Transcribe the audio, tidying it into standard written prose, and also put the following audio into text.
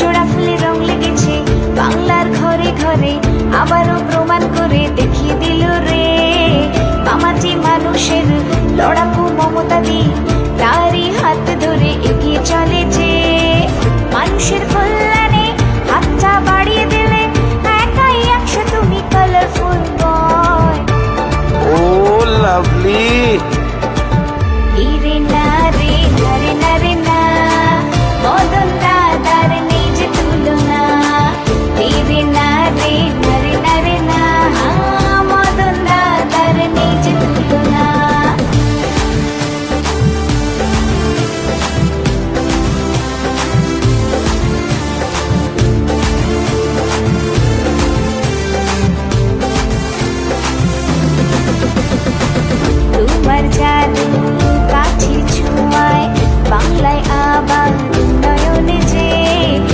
জোড়া ফুলে রং লেগেছে বাংলার ঘরে ঘরে, আবারও প্রমাণ করে দেখিয়ে দিল রে মামাটি মানুষের লড়াকু মমতা দি, তারই হাত ধরে